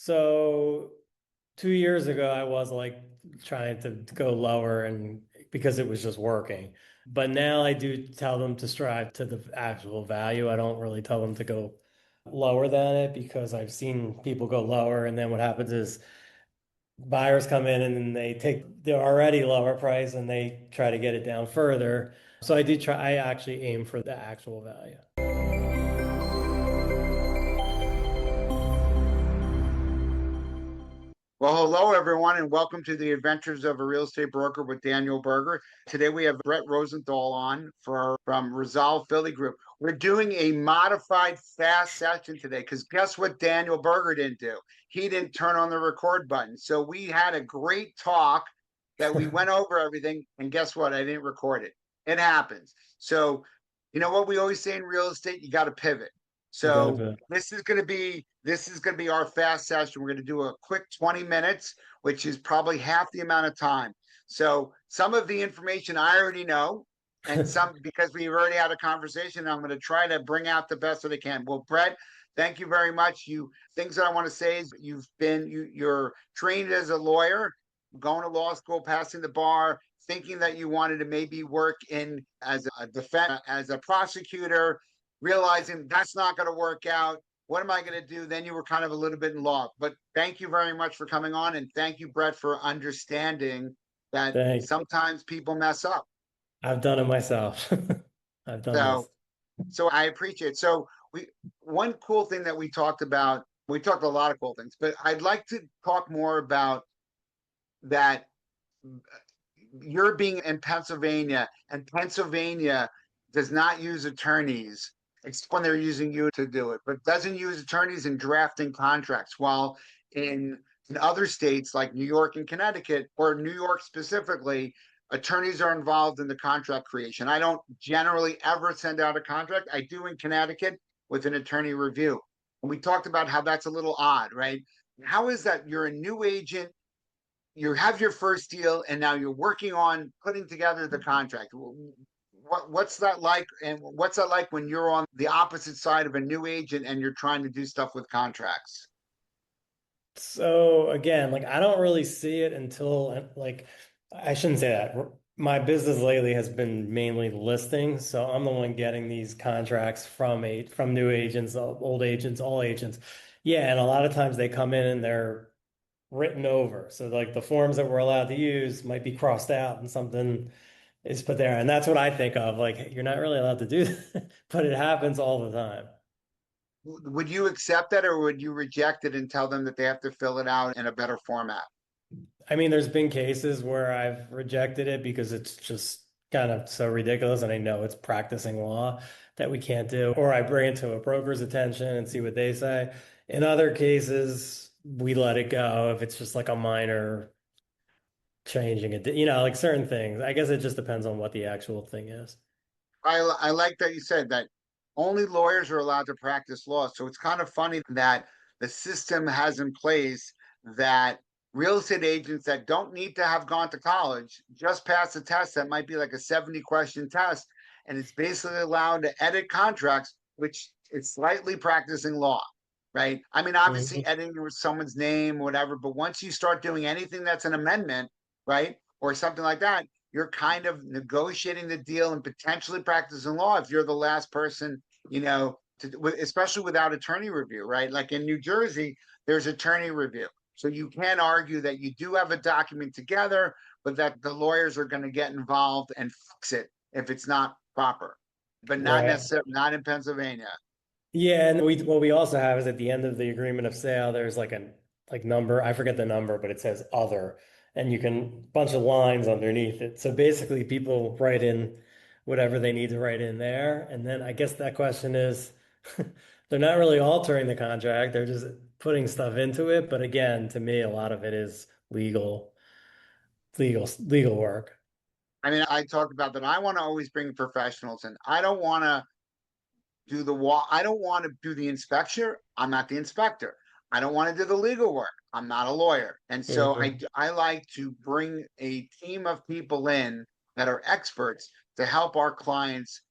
So 2 years ago, I was like trying to go lower and because it was just working. But now I do tell them to strive to the actual value. I don't really tell them to go lower than it because I've seen people go lower. And then what happens is buyers come in and then they take their already lower price and they try to get it down further. So I do try, I actually aim for the actual value. Well, hello everyone, and welcome to the Adventures of a Real Estate Broker with Daniel Berger. Today we have Brett Rosenthal on from Revolve Philly Group. We're doing a modified fast session today because guess what Daniel Berger didn't do? He didn't turn on the record button. So we had a great talk that we went over everything, and guess what? I didn't record it. It happens. So you know what we always say in real estate, you got to pivot. You got So to this is going to be our fast session. We're going to do a quick 20 minutes, which is probably half the amount of time. So some of the information I already know, and some because we've already had a conversation, I'm going to try to bring out the best that I can. Well, Brett, thank you very much. You things that I want to say is you're trained as a lawyer, going to law school, passing the bar, thinking that you wanted to maybe work in as a defense, as a prosecutor, realizing that's not going to work out. What am I going to do? Then you were kind of a little bit in law. But thank you very much for coming on. And thank you, Brett, for understanding that thank. sometimes people mess up. I've done it myself. I've done So, this. so I appreciate it. So one cool thing that we talked a lot of cool things, but I'd like to talk more about that you're being in Pennsylvania, and Pennsylvania does not use attorneys except when they're using you to do it, but doesn't use attorneys in drafting contracts. While in other states like New York and Connecticut, or New York specifically, attorneys are involved in the contract creation. I don't generally ever send out a contract. I do in Connecticut with an attorney review. And we talked about how that's a little odd, right? How is that you're a new agent, you have your first deal and now you're working on putting together the contract? What's that like, and what's that like when you're on the opposite side of a new agent and you're trying to do stuff with contracts? So again, like I don't really see it until like I shouldn't say that. My business lately has been mainly listings, so I'm the one getting these contracts from new agents, old agents, all agents. Yeah, and a lot of times they come in and they're written over. So like the forms that we're allowed to use might be crossed out and something is put there. And that's what I think of. Like you're not really allowed to do that, but it happens all the time. Would you accept that, or would you reject it and tell them that they have to fill it out in a better format? I mean, there's been cases where I've rejected it because it's just kind of so ridiculous, and I know it's practicing law that we can't do. Or I bring it to a broker's attention and see what they say. In other cases, we let it go if it's just like a minor changing it, like certain things. I guess it just depends on what the actual thing is. I like that you said that only lawyers are allowed to practice law. So it's kind of funny that the system has in place that real estate agents that don't need to have gone to college just pass a test that might be like a 70-question test. And it's basically allowed to edit contracts, which is slightly practicing law, right? I mean, obviously Mhm. editing with someone's name, whatever, but once you start doing anything that's an amendment, right? Or something like that, you're kind of negotiating the deal and potentially practicing law if you're the last person, especially without attorney review, right? Like in New Jersey, there's attorney review. So you can argue that you do have a document together, but that the lawyers are going to get involved and fix it if it's not proper, but not Right. necessarily not in Pennsylvania. Yeah, and we what we also have is at the end of the agreement of sale, there's like a like number, I forget the number, but it says other, and you can bunch of lines underneath it. So basically people write in whatever they need to write in there. And then I guess that question is they're not really altering the contract, they're just putting stuff into it. But again, to me, a lot of it is legal work. I mean, I talked about that. I want to always bring professionals in. I don't want to do the wall. I don't want to do the inspection. I'm not the inspector. I don't want to do the legal work. I'm not a lawyer. And so Mhm. I like to bring a team of people in that are experts to help our clients,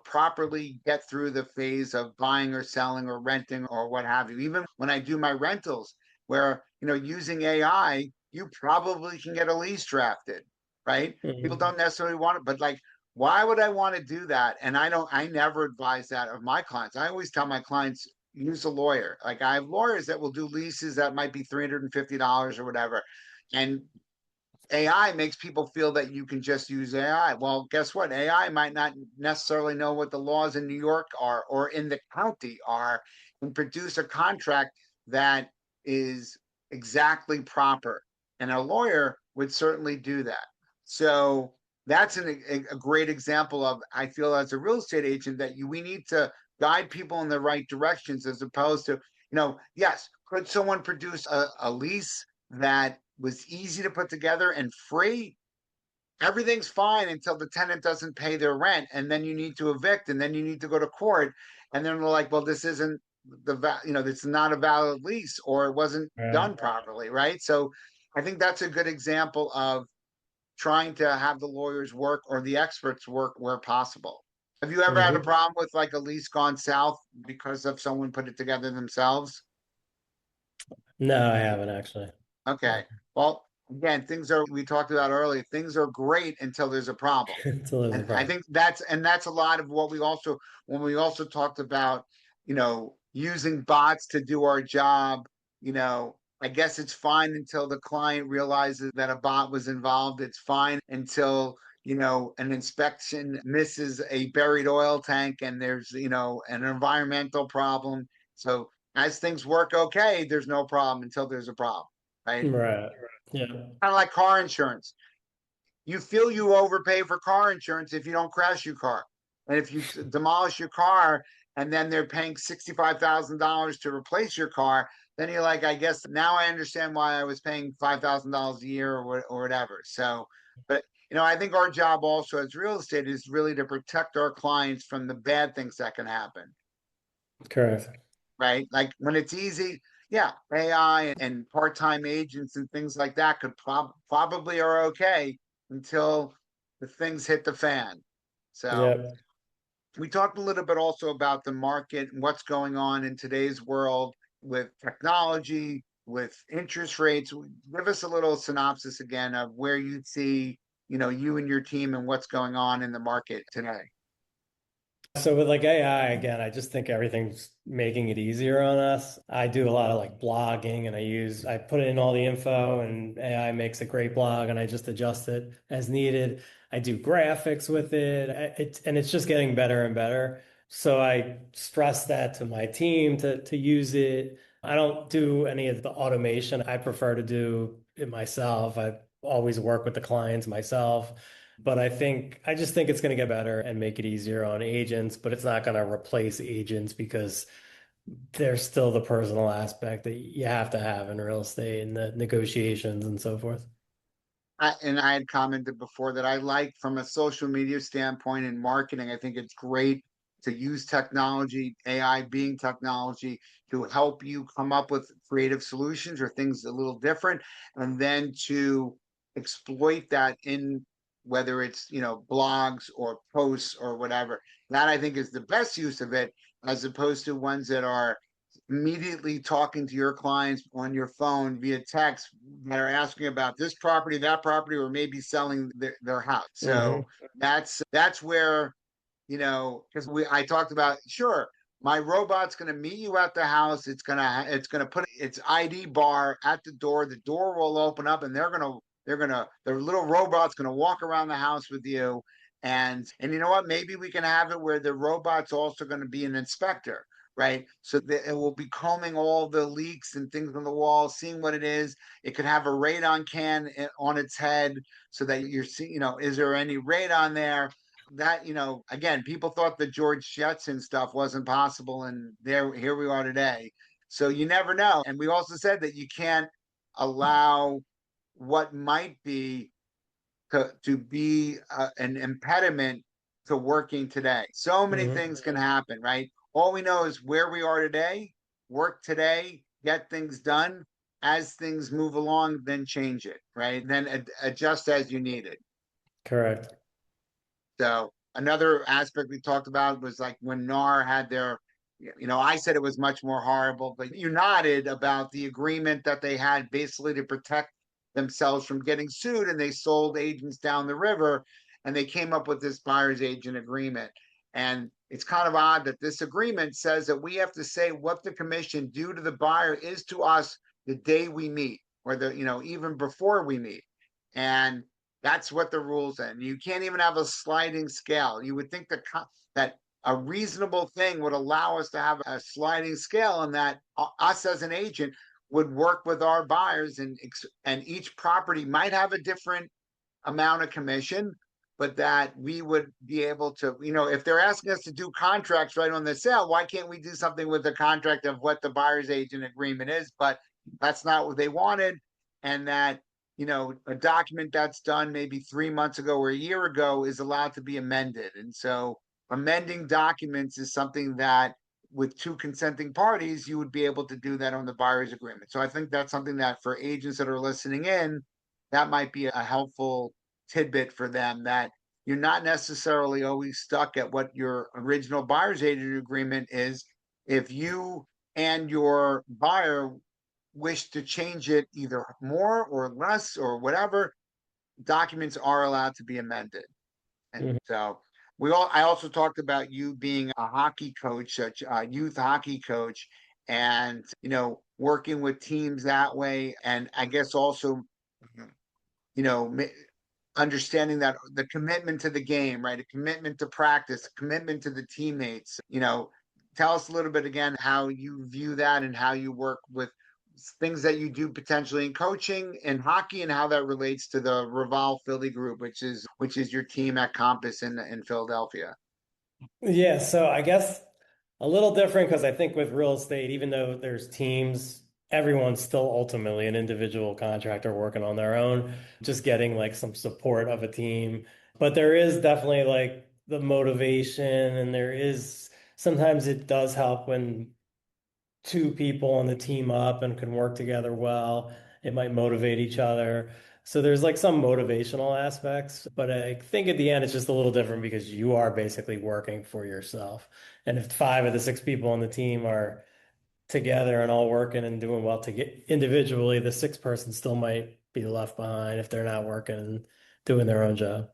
properly get through the phase of buying or selling or renting or what have you. Even when I do my rentals, where, using AI, you probably can get a lease drafted, right? People Mhm. don't necessarily want it, but like, why would I want to do that? And I never advise that of my clients. I always tell my clients, use a lawyer. Like I have lawyers that will do leases that might be $350 or whatever. And AI makes people feel that you can just use AI. Well, guess what? AI might not necessarily know what the laws in New York are or in the county are and produce a contract that is exactly proper. And a lawyer would certainly do that. So that's a great example of, I feel as a real estate agent that we need to guide people in the right directions as opposed to, yes, could someone produce a lease that was easy to put together and free? Everything's fine until the tenant doesn't pay their rent, and then you need to evict, and then you need to go to court, and then they're like, "Well, this isn't this is not a valid lease, or it wasn't Right. done properly," right? So, I think that's a good example of trying to have the lawyers work or the experts work where possible. Have you ever had a Mhm. problem with like a lease gone south because of someone put it together themselves? No, I haven't actually. Okay. Well, again, we talked about earlier, things are great until there's a problem. Until there's a And I problem. think that's a lot of what when we also talked about, using bots to do our job, I guess it's fine until the client realizes that a bot was involved. It's fine until, an inspection misses a buried oil tank and there's, an environmental problem. So as things work okay, there's no problem until there's a problem, right? Right. Yeah. Kind of like car insurance. You feel you overpay for car insurance if you don't crash your car. And if you demolish your car and then they're paying $65,000 to replace your car, then you're like, I guess now I understand why I was paying $5,000 a year or whatever. So, but I think our job also as real estate is really to protect our clients from the bad things that can happen, Correct. right? Like when it's easy, yeah, AI and part-time agents and things like that could probably are okay until the things hit the fan. So Yep. we talked a little bit also about the market and what's going on in today's world with technology, with interest rates. Give us a little synopsis again of where you see, you and your team and what's going on in the market today. So with like AI, again, I just think everything's making it easier on us. I do a lot of like blogging and I put in all the info and AI makes a great blog and I just adjust it as needed. I do graphics with it. And it's just getting better and better. So I stress that to my team to use it. I don't do any of the automation. I prefer to do it myself. I always work with the clients myself. But I just think it's going to get better and make it easier on agents, but it's not going to replace agents because there's still the personal aspect that you have to have in real estate and the negotiations and so forth. And I had commented before that I like from a social media standpoint and marketing, I think it's great to use technology, AI being technology, to help you come up with creative solutions or things a little different, and then to exploit that in whether it's, blogs or posts or whatever. That I think is the best use of it, as opposed to ones that are immediately talking to your clients on your phone via text that are asking about this property, that property, or maybe selling their house. So Hmm. that's where, because I talked about, sure, my robot's going to meet you at the house. It's gonna put its ID bar at the door. The door will open up, and their little robot's going to walk around the house with you. And you know what? Maybe we can have it where the robot's also going to be an inspector, right? So that it will be combing all the leaks and things on the wall, seeing what it is. It could have a radon can on its head so that you're seeing, is there any radon there? That, again, people thought the George Jetson stuff wasn't possible, and here we are today. So you never know. And we also said that you can't allow what might be to be an impediment to working today. So many Hmm. things can happen, right? All we know is where we are today, work today, get things done. As things move along, then change it, right? Then adjust as you need it. Correct. So another aspect we talked about was like when NAR had their I said it was much more horrible, but you nodded about the agreement that they had basically to protect themselves from getting sued, and they sold agents down the river, and they came up with this buyer's agent agreement. And it's kind of odd that this agreement says that we have to say what the commission due to the buyer is to us the day we meet, or even before we meet. And that's what the rules are. And you can't even have a sliding scale. You would think that a reasonable thing would allow us to have a sliding scale, and that us as an agent would work with our buyers, and each property might have a different amount of commission, but that we would be able to, if they're asking us to do contracts right on the sale, why can't we do something with the contract of what the buyer's agent agreement is? But that's not what they wanted. And that, a document that's done maybe 3 months ago or a year ago is allowed to be amended. And so amending documents is something that with two consenting parties, you would be able to do that on the buyer's agreement. So I think that's something that for agents that are listening in, that might be a helpful tidbit for them, that you're not necessarily always stuck at what your original buyer's agent agreement is. If you and your buyer wish to change it either more or less or whatever, documents are allowed to be amended. And Mhm. so I also talked about you being a hockey coach, such a youth hockey coach, and working with teams that way. And I guess also, you know, understanding that the commitment to the game, right? A commitment to practice, a commitment to the teammates. Tell us a little bit again how you view that and how you work with things that you do potentially in coaching and hockey, and how that relates to the Revolve Philly group, which is your team at Compass in Philadelphia. Yeah, so I guess a little different because I think with real estate, even though there's teams, everyone's still ultimately an individual contractor working on their own, just getting like some support of a team. But there is definitely like the motivation, and there is sometimes it does help when two people on the team up and can work together well. It might motivate each other. So there's like some motivational aspects, but I think at the end it's just a little different because you are basically working for yourself. And if five of the six people on the team are together and all working and doing well to get individually, the sixth person still might be left behind if they're not working and doing their own job.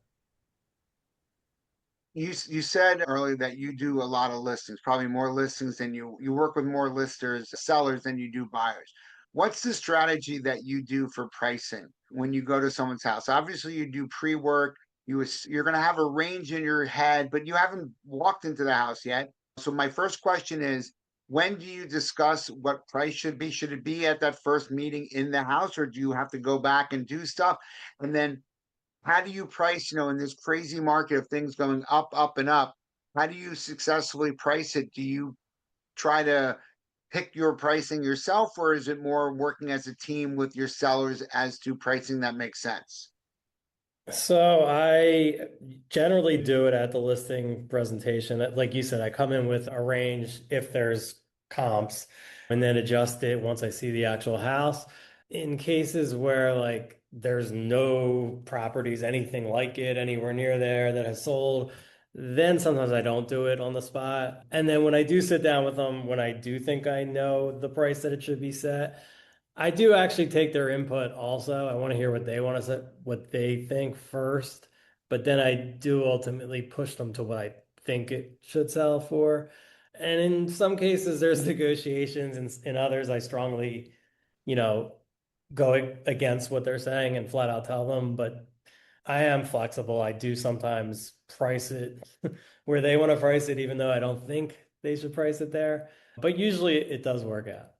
You said earlier that you do a lot of listings, probably more listings than you work with more listers, sellers than you do buyers. What's the strategy that you do for pricing when you go to someone's house? Obviously, you do pre-work. You're going to have a range in your head, but you haven't walked into the house yet. So my first question is, when do you discuss what price should be? Should it be at that first meeting in the house, or do you have to go back and do stuff? And then how do you price, in this crazy market of things going up, up, and up? How do you successfully price it? Do you try to pick your pricing yourself, or is it more working as a team with your sellers as to pricing that makes sense? So I generally do it at the listing presentation. Like you said, I come in with a range if there's comps and then adjust it once I see the actual house. In cases where like there's no properties, anything like it anywhere near there that has sold, then sometimes I don't do it on the spot. And then when I do sit down with them, when I do think I know the price that it should be set, I do actually take their input also. I want to hear what they want to say, what they think first, but then I do ultimately push them to what I think it should sell for. And in some cases, there's negotiations, and in others, I strongly, you know, go against what they're saying and flat out tell them. But I am flexible. I do sometimes price it where they want to price it, even though I don't think they should price it there. But usually it does work out.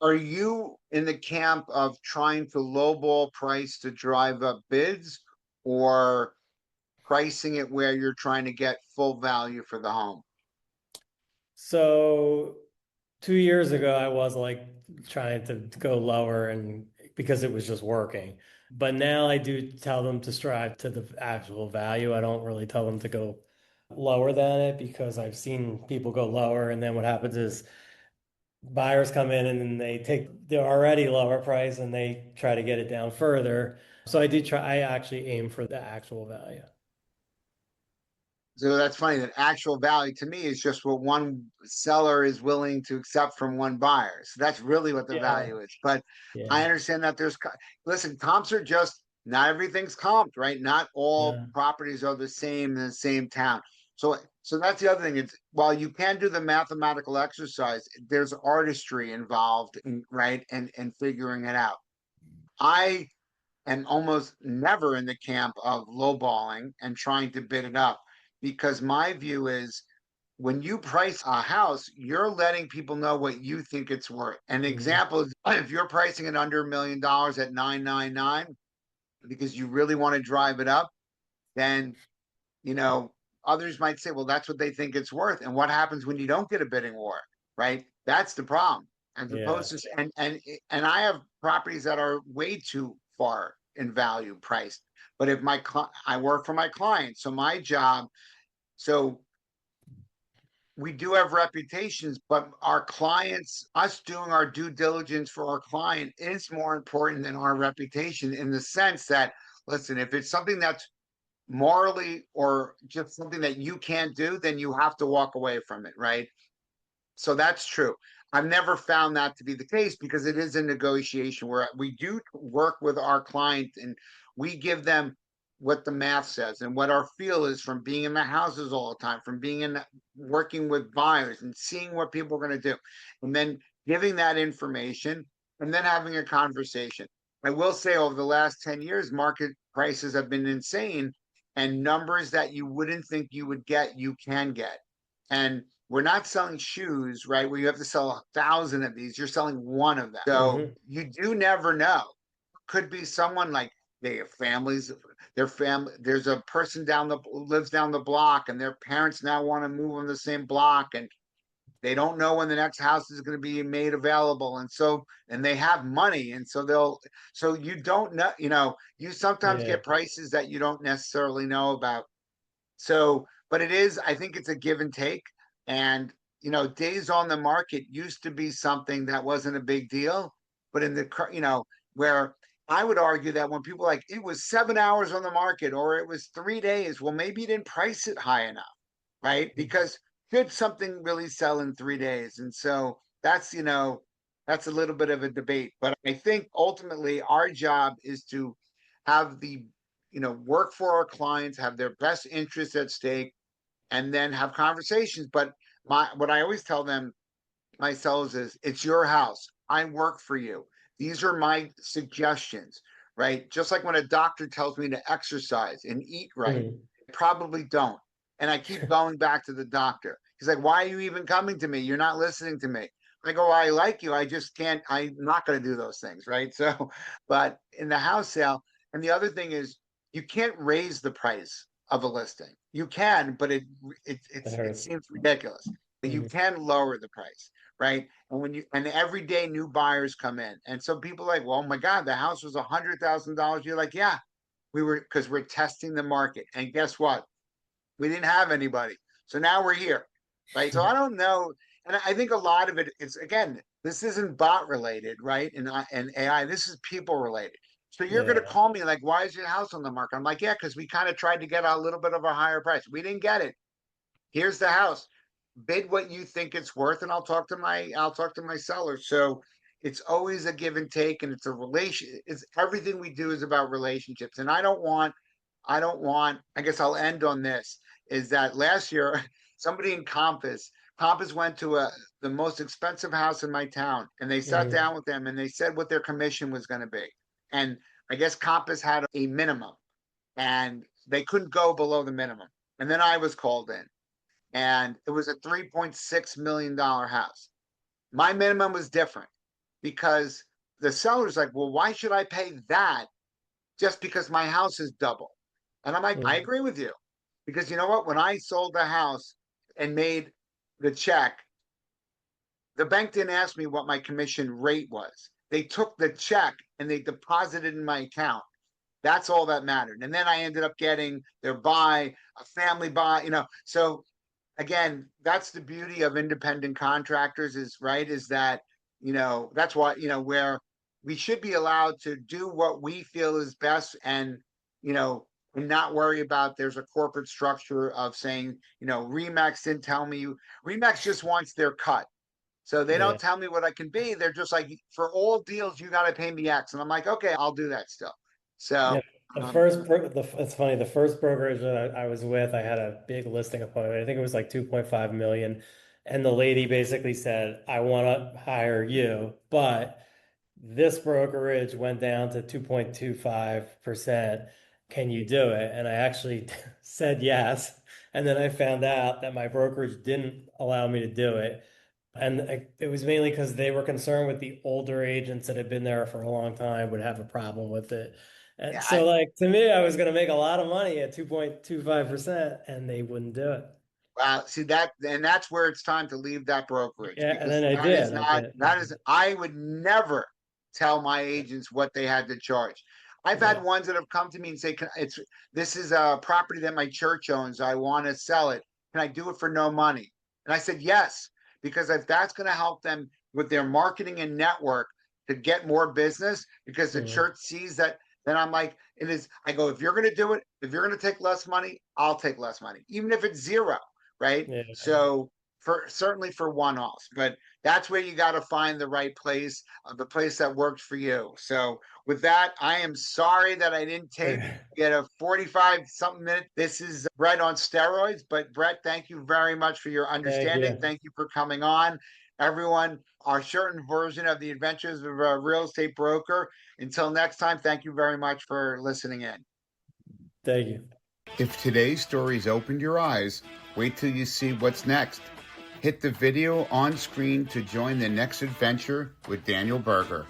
Are you in the camp of trying to lowball price to drive up bids, or pricing it where you're trying to get full value for the home? So 2 years ago, I was like trying to go lower and because it was just working. But now I do tell them to strive to the actual value. I don't really tell them to go lower than it because I've seen people go lower. And then what happens is buyers come in and then they take their already lower price and they try to get it down further. So I actually aim for the actual value. So that's funny that actual value to me is just what one seller is willing to accept from one buyer. So that's really what the Yeah. value is. But I Yeah. understand that listen, comps are just not everything's comped, right? Not all Yeah. properties are the same in the same town. So that's the other thing. It's while you can do the mathematical exercise, there's artistry involved in right and figuring it out. I am almost never in the camp of lowballing and trying to bid it up because my view is when you price a house, you're letting people know what you think it's worth. An Mhm. example is if you're pricing it under $1 million at 999 because you really want to drive it up, then you know, others might say, well, that's what they think it's worth. And what happens when you don't get a bidding war, right? That's the problem. As Yeah. opposed to, and I have properties that are way too far in value priced. But if I work for my clients, so my job, so we do have reputations, but our clients, us doing our due diligence for our client is more important than our reputation in the sense that, listen, if it's something that's morally or just something that you can't do, then you have to walk away from it, right? So that's true. I've never found that to be the case because it is a negotiation where we do work with our client and we give them what the math says and what our feel is from being in the houses all the time, from being in working with buyers and seeing what people are going to do, and then giving that information and then having a conversation. I will say over the last 10 years, market prices have been insane and numbers that you wouldn't think you would get, you can get. And we're not selling shoes, right? Where you have to sell 1,000 of these. You're selling one of them. So Hmm. you do never know. Could be someone like they have families, their family. There's a person lives down the block, and their parents now want to move on the same block, and they don't know when the next house is going to be made available, and they have money, and so you don't know. You sometimes Yeah. get prices that you don't necessarily know about. So, but I think it's a give and take. And, days on the market used to be something that wasn't a big deal. But where I would argue that when people like it was 7 hours on the market or it was 3 days, well, maybe you didn't price it high enough, right? Because could something really sell in 3 days? And so that's a little bit of a debate. But I think ultimately our job is to have work for our clients, have their best interests at stake, and then have conversations. But what I always tell them myself is it's your house. I work for you. These are my suggestions, right? Just like when a doctor tells me to exercise and eat right, Hmm. I probably don't. And I keep going back to the doctor. He's like, why are you even coming to me? You're not listening to me. I go, well, I like you. I just can't, I'm not going to do those things, right? So, but in the house sale, and the other thing is you can't raise the price of a listing. You can, but That it hurts. seems ridiculous. But you Hmm. can lower the price, right? And every day new buyers come in, and so people are like, well, oh my God, the house was $100,000. You're like, yeah, we were because we're testing the market, and guess what? We didn't have anybody, so now we're here, right? So I don't know, and I think a lot of it is again, this isn't bot related, right? And AI, this is people related. So you're going to Yeah. call me like, why is your house on the market? I'm like, yeah, because we kind of tried to get a little bit of a higher price. We didn't get it. Here's the house. Bid what you think it's worth, and I'll talk to my seller. So it's always a give and take, and it's a relation. It's everything we do is about relationships. And I don't want. I guess I'll end on this. Is that last year somebody in Compass went to the most expensive house in my town, and they sat Hmm. down with them and they said what their commission was going to be. And I guess Compass had a minimum, and they couldn't go below the minimum. And then I was called in and it was a $3.6 million house. My minimum was different because the seller's like, well, why should I pay that just because my house is double? And I'm like, I Hmm. agree with you because you know what? When I sold the house and made the check, the bank didn't ask me what my commission rate was. They took the check and they deposited in my account. That's all that mattered. And then I ended up getting their buy, a family buy. So again, that's the beauty of independent contractors is right, is that, that's why, where we should be allowed to do what we feel is best and, you know, and not worry about there's a corporate structure of saying, Remax didn't tell me. Remax just wants their cut. So they Yeah. don't tell me what I can be. They're just like, for all deals, you got to pay me X. And I'm like, okay, I'll do that still. Yeah. So, The um, first, it's funny, the first brokerage that I was with, I had a big listing appointment. I think it was like 2.5 million. And the lady basically said, I want to hire you, but this brokerage went down to 2.25%. Can you do it? And I actually said yes. And then I found out that my brokerage didn't allow me to do it. And it was mainly because they were concerned with the older agents that had been there for a long time would have a problem with it. And yeah, so, like, to me, I was going to make a lot of money at 2.25%, and they wouldn't do it. See that, and that's where it's time to leave that brokerage, Yeah. And because then I that is did. not, that is, I would never tell my agents what they had to charge. I've Yeah. had ones that have come to me and say, this is a property that my church owns. I want to sell it. Can I do it for no money? And I said, yes, because if that's going to help them with their marketing and network to get more business, because the Mhm. church sees that, then I'm like, it is, I go, if you're going to do it, if you're going to take less money, I'll take less money, even if it's zero, right? Yeah. So for certainly for one-offs, but that's where you got to find the right place, the place that works for you. So with that, I am sorry that I didn't tape. Get a 45 something minute. This is Brett on steroids, but Brett, thank you very much for your Thank understanding. you. Thank you for coming on. Everyone, our shortened version of the adventures of a real estate broker. Until next time, thank you very much for listening in. Thank you. If today's stories opened your eyes, wait till you see what's next. Hit the video on screen to join the next adventure with Daniel Berger.